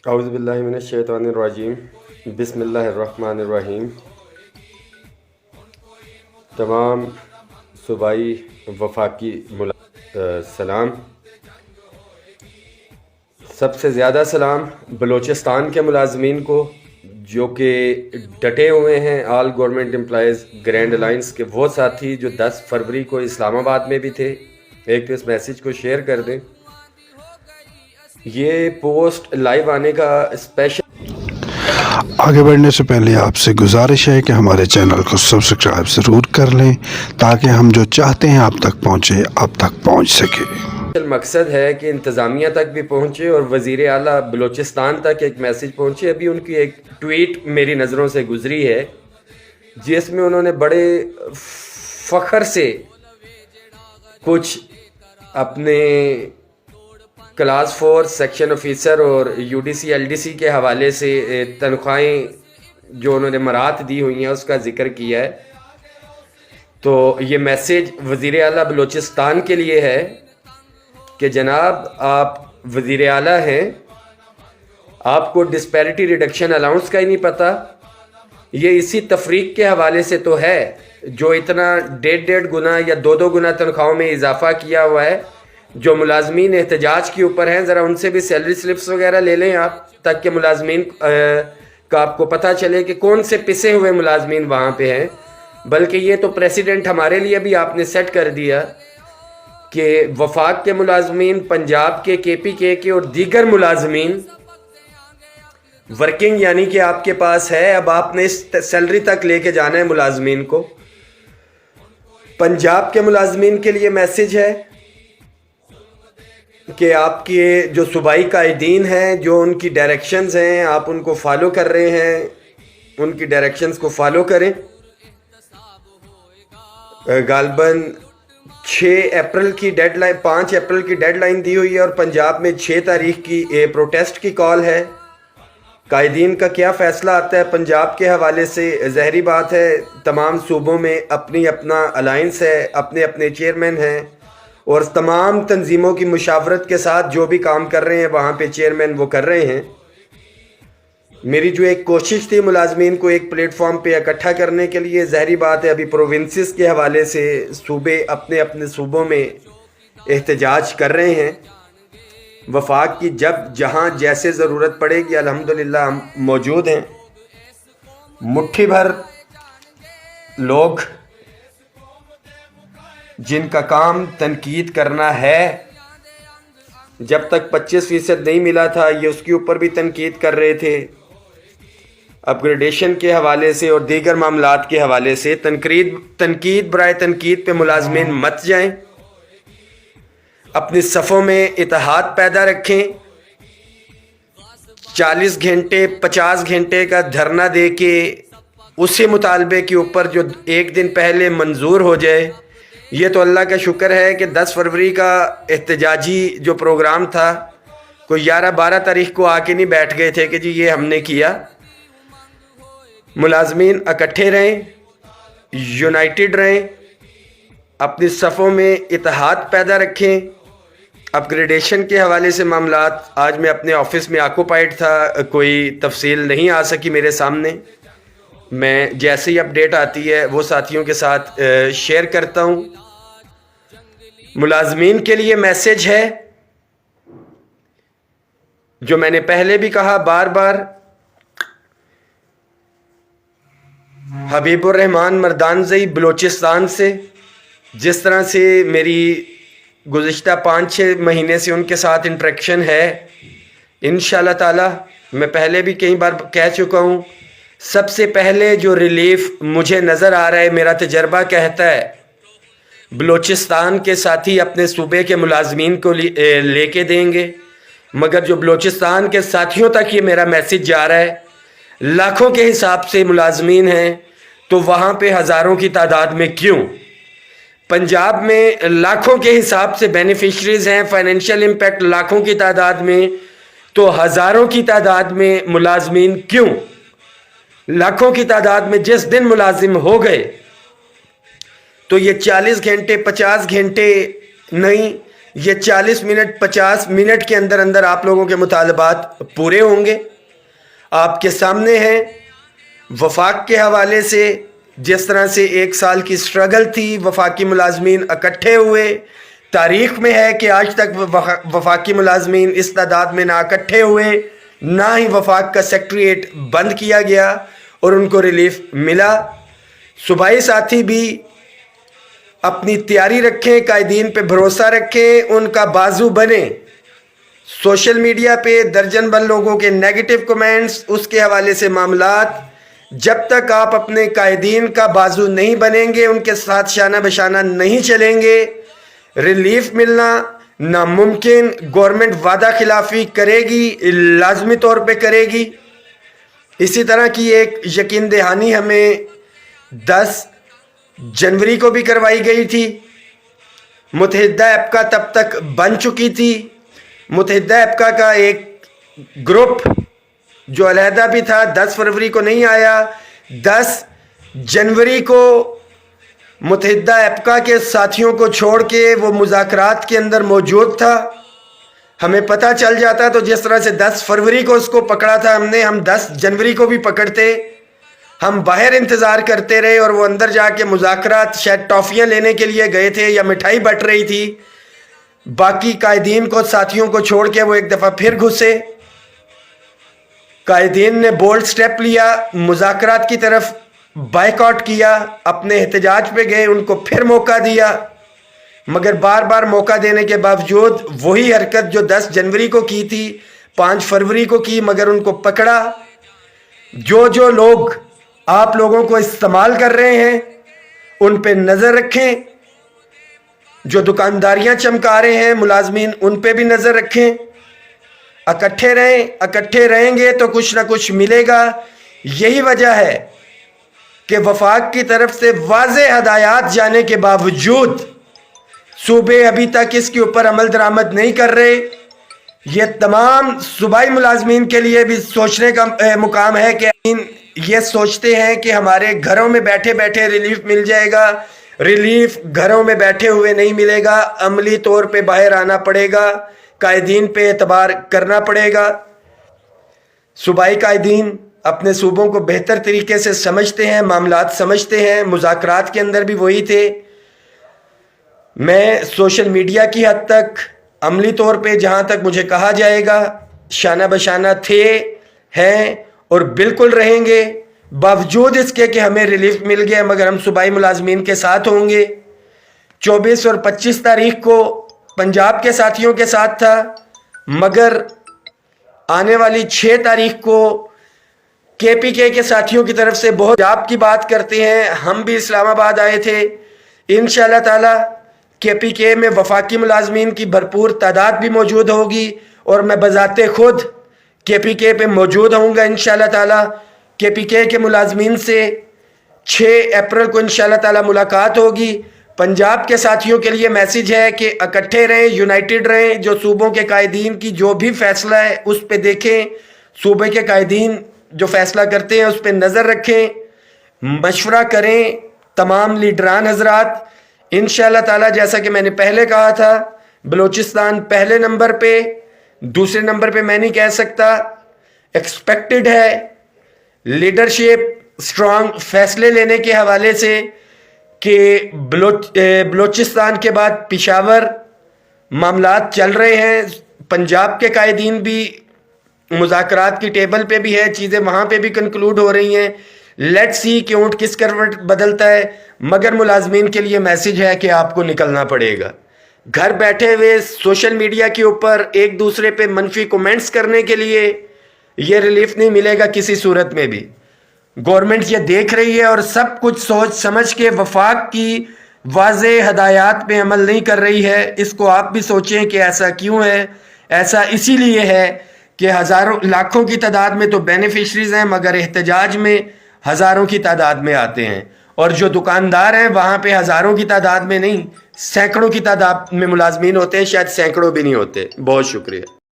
اعوذ باللہ من الشیطان الرجیم بسم اللہ الرحمن الرحیم۔ تمام صوبائی وفاقی سلام۔ سب سے زیادہ سلام بلوچستان کے ملازمین کو جو کہ ڈٹے ہوئے ہیں، آل گورنمنٹ امپلائیز گرینڈ الائنس کے وہ ساتھی جو 10 فروری کو اسلام آباد میں بھی تھے۔ ایک تو اس میسیج کو شیئر کر دیں۔ یہ پوسٹ لائیو آنے کا اسپیشل آگے بڑھنے سے پہلے آپ سے گزارش ہے کہ ہمارے چینل کو سبسکرائب ضرور کر لیں تاکہ ہم جو چاہتے ہیں آپ تک پہنچے، آپ تک پہنچ سکے۔ مقصد ہے کہ انتظامیہ تک بھی پہنچے اور وزیر اعلیٰ بلوچستان تک ایک میسیج پہنچے۔ ابھی ان کی ایک ٹویٹ میری نظروں سے گزری ہے جس میں انہوں نے بڑے فخر سے کچھ اپنے کلاس 4 سیکشن آفیسر اور U D C L D C کے حوالے سے تنخواہیں جو انہوں نے مرات دی ہوئی ہیں اس کا ذکر کیا ہے۔ تو یہ میسیج وزیر اعلیٰ بلوچستان کے لیے ہے کہ جناب آپ وزیر اعلیٰ ہیں، آپ کو ڈسپیرٹی ریڈکشن الاؤنس کا ہی نہیں پتہ۔ یہ اسی تفریق کے حوالے سے تو ہے جو اتنا 1.5 گنا یا 2 گنا تنخواہوں میں اضافہ کیا ہوا ہے۔ جو ملازمین احتجاج کے اوپر ہیں ذرا ان سے بھی سیلری سلپس وغیرہ لے لیں آپ، تاکہ ملازمین کا آپ کو پتہ چلے کہ کون سے پسے ہوئے ملازمین وہاں پہ ہیں۔ بلکہ یہ تو پریسیڈنٹ ہمارے لیے بھی آپ نے سیٹ کر دیا کہ وفاق کے ملازمین، پنجاب کے KPK کے اور دیگر ملازمین ورکنگ یعنی کہ آپ کے پاس ہے، اب آپ نے اس سیلری تک لے کے جانا ہے ملازمین کو۔ پنجاب کے ملازمین کے لیے میسیج ہے کہ آپ کے جو صوبائی قائدین ہیں، جو ان کی ڈائریکشنز ہیں، آپ ان کو فالو کر رہے ہیں، ان کی ڈائریکشنز کو فالو کریں۔ غالباً 6 اپریل کی ڈیڈ لائن، 5 اپریل کی ڈیڈ لائن دی ہوئی ہے اور پنجاب میں 6 تاریخ کی پروٹیسٹ کی کال ہے۔ قائدین کا کیا فیصلہ آتا ہے پنجاب کے حوالے سے، ظاہری بات ہے تمام صوبوں میں اپنی اپنا الائنس ہے، اپنے اپنے چیئرمین ہیں اور تمام تنظیموں کی مشاورت کے ساتھ جو بھی کام کر رہے ہیں وہاں پہ چیئرمین وہ کر رہے ہیں۔ میری جو ایک کوشش تھی ملازمین کو ایک پلیٹ فارم پہ اکٹھا کرنے کے لیے، ظاہری بات ہے ابھی پروونسز کے حوالے سے صوبے اپنے اپنے صوبوں میں احتجاج کر رہے ہیں۔ وفاق کی جب جہاں جیسے ضرورت پڑے گی الحمدللہ ہم موجود ہیں۔ مٹھی بھر لوگ جن کا کام تنقید کرنا ہے، جب تک 25% نہیں ملا تھا یہ اس کے اوپر بھی تنقید کر رہے تھے، اپ گریڈیشن کے حوالے سے اور دیگر معاملات کے حوالے سے تنقید برائے تنقید پہ ملازمین مت جائیں، اپنی صفوں میں اتحاد پیدا رکھیں۔ 40 گھنٹے 50 گھنٹے کا دھرنا دے کے اسی مطالبے کے اوپر جو ایک دن پہلے منظور ہو جائے، یہ تو اللہ کا شکر ہے کہ 10 فروری کا احتجاجی جو پروگرام تھا کوئی 11-12 تاریخ کو آ کے نہیں بیٹھ گئے تھے کہ جی یہ ہم نے کیا۔ ملازمین اکٹھے رہیں، یونائٹڈ رہیں، اپنی صفوں میں اتحاد پیدا رکھیں۔ اپ گریڈیشن کے حوالے سے معاملات، آج میں اپنے آفس میں آکوپائیڈ تھا، کوئی تفصیل نہیں آ سکی میرے سامنے، میں جیسے ہی اپڈیٹ آتی ہے وہ ساتھیوں کے ساتھ شیئر کرتا ہوں۔ ملازمین کے لیے میسیج ہے جو میں نے پہلے بھی کہا بار بار، حبیب الرحمان مردانزئی بلوچستان سے جس طرح سے میری گزشتہ 5-6 مہینے سے ان کے ساتھ انٹریکشن ہے، انشاءاللہ تعالی میں پہلے بھی کئی بار کہہ چکا ہوں، سب سے پہلے جو ریلیف مجھے نظر آ رہا ہے، میرا تجربہ کہتا ہے بلوچستان کے ساتھی اپنے صوبے کے ملازمین کو لے کے دیں گے، مگر جو بلوچستان کے ساتھیوں تک یہ میرا میسیج جا رہا ہے، لاکھوں کے حساب سے ملازمین ہیں تو وہاں پہ ہزاروں کی تعداد میں کیوں؟ پنجاب میں لاکھوں کے حساب سے بینیفیشریز ہیں، فائنینشیل امپیکٹ لاکھوں کی تعداد میں، تو ہزاروں کی تعداد میں ملازمین کیوں؟ لاکھوں کی تعداد میں جس دن ملازم ہو گئے تو یہ 40 گھنٹے 50 گھنٹے نہیں، یہ 40 منٹ 50 منٹ کے اندر اندر آپ لوگوں کے مطالبات پورے ہوں گے. آپ کے سامنے ہیں وفاق کے حوالے سے جس طرح سے 1 سال کی سٹرگل تھی, وفاقی ملازمین اکٹھے ہوئے. تاریخ میں ہے کہ آج تک وفاقی ملازمین اس تعداد میں نہ اکٹھے ہوئے, نہ ہی وفاق کا سیکٹریٹ بند کیا گیا اور ان کو ریلیف ملا. صوبائی ساتھی بھی اپنی تیاری رکھیں, قائدین پہ بھروسہ رکھیں, ان کا بازو بنیں. سوشل میڈیا پہ درجن بھر لوگوں کے نیگیٹو کمنٹس, اس کے حوالے سے معاملات, جب تک آپ اپنے قائدین کا بازو نہیں بنیں گے, ان کے ساتھ شانہ بشانہ نہیں چلیں گے, ریلیف ملنا ناممکن. گورنمنٹ وعدہ خلافی کرے گی, لازمی طور پہ کرے گی. اسی طرح کی ایک یقین دہانی ہمیں 10 جنوری کو بھی کروائی گئی تھی. متحدہ ایپکا تب تک بن چکی تھی. متحدہ ایپکا کا ایک گروپ جو علیحدہ بھی تھا 10 فروری کو نہیں آیا, 10 جنوری کو متحدہ ایپکا کے ساتھیوں کو چھوڑ کے وہ مذاکرات کے اندر موجود تھا. ہمیں پتہ چل جاتا تو جس طرح سے 10 فروری کو اس کو پکڑا تھا ہم 10 جنوری کو بھی پکڑتے. ہم باہر انتظار کرتے رہے اور وہ اندر جا کے مذاکرات, شاید ٹافیاں لینے کے لیے گئے تھے یا مٹھائی بٹ رہی تھی. باقی قائدین کو, ساتھیوں کو چھوڑ کے وہ ایک دفعہ پھر گھسے. قائدین نے بولڈ سٹیپ لیا, مذاکرات کی طرف بائیکاٹ کیا, اپنے احتجاج پہ گئے, ان کو پھر موقع دیا, مگر بار بار موقع دینے کے باوجود وہی حرکت جو 10 جنوری کو کی تھی 5 فروری کو کی, مگر ان کو پکڑا. جو لوگ آپ لوگوں کو استعمال کر رہے ہیں ان پہ نظر رکھیں. جو دکانداریاں چمکا رہے ہیں ملازمین, ان پہ بھی نظر رکھیں. اکٹھے رہیں, اکٹھے رہیں گے تو کچھ نہ کچھ ملے گا. یہی وجہ ہے کہ وفاق کی طرف سے واضح ہدایات جانے کے باوجود صوبے ابھی تک اس کے اوپر عمل درآمد نہیں کر رہے. یہ تمام صوبائی ملازمین کے لیے بھی سوچنے کا مقام ہے کہ یہ سوچتے ہیں کہ ہمارے گھروں میں بیٹھے بیٹھے ریلیف مل جائے گا. ریلیف گھروں میں بیٹھے ہوئے نہیں ملے گا, عملی طور پہ باہر آنا پڑے گا, قائدین پہ اعتبار کرنا پڑے گا. صوبائی قائدین اپنے صوبوں کو بہتر طریقے سے سمجھتے ہیں, معاملات سمجھتے ہیں. مذاکرات کے اندر بھی وہی تھے. میں سوشل میڈیا کی حد تک عملی طور پہ جہاں تک مجھے کہا جائے گا شانہ بشانہ تھے, ہیں اور بالکل رہیں گے. باوجود اس کے کہ ہمیں ریلیف مل گیا مگر ہم صوبائی ملازمین کے ساتھ ہوں گے. 24 اور 25 تاریخ کو پنجاب کے ساتھیوں کے ساتھ تھا, مگر آنے والی 6 تاریخ کو KPK کے ساتھیوں کی طرف سے بہت آپ کی بات کرتے ہیں. ہم بھی اسلام آباد آئے تھے. انشاءاللہ تعالی KPK میں وفاقی ملازمین کی بھرپور تعداد بھی موجود ہوگی اور میں بذات خود KPK پہ موجود ہوں گا انشاءاللہ تعالی. KPK کے ملازمین سے 6 اپریل کو انشاءاللہ تعالی ملاقات ہوگی. پنجاب کے ساتھیوں کے لیے میسیج ہے کہ اکٹھے رہیں, یونائٹڈ رہیں. جو صوبوں کے قائدین کی جو بھی فیصلہ ہے اس پہ دیکھیں, صوبے کے قائدین جو فیصلہ کرتے ہیں اس پہ نظر رکھیں, مشورہ کریں. تمام لیڈران حضرات انشاءاللہ تعالی جیسا کہ میں نے پہلے کہا تھا, بلوچستان پہلے نمبر پہ, دوسرے نمبر پہ میں نہیں کہہ سکتا. ایکسپیکٹڈ ہے لیڈرشپ اسٹرانگ فیصلے لینے کے حوالے سے کہ بلوچستان کے بعد پشاور معاملات چل رہے ہیں. پنجاب کے قائدین بھی مذاکرات کی ٹیبل پہ بھی ہے, چیزیں وہاں پہ بھی کنکلوڈ ہو رہی ہیں. لیٹ سی کہ اونٹ کس کروٹ بدلتا ہے. مگر ملازمین کے لیے میسیج ہے کہ آپ کو نکلنا پڑے گا. گھر بیٹھے ہوئے سوشل میڈیا کے اوپر ایک دوسرے پہ منفی کومنٹس کرنے کے لیے یہ ریلیف نہیں ملے گا کسی صورت میں بھی. گورنمنٹ یہ دیکھ رہی ہے اور سب کچھ سوچ سمجھ کے وفاق کی واضح ہدایات پہ عمل نہیں کر رہی ہے. اس کو آپ بھی سوچیں کہ ایسا کیوں ہے. ایسا اسی لیے ہے کہ ہزاروں لاکھوں کی تعداد میں تو بینیفیشریز ہیں مگر احتجاج میں ہزاروں کی تعداد میں آتے ہیں, اور جو دکاندار ہیں وہاں پہ ہزاروں کی تعداد میں نہیں سینکڑوں کی تعداد میں ملازمین ہوتے ہیں, شاید سینکڑوں بھی نہیں ہوتے. بہت شکریہ.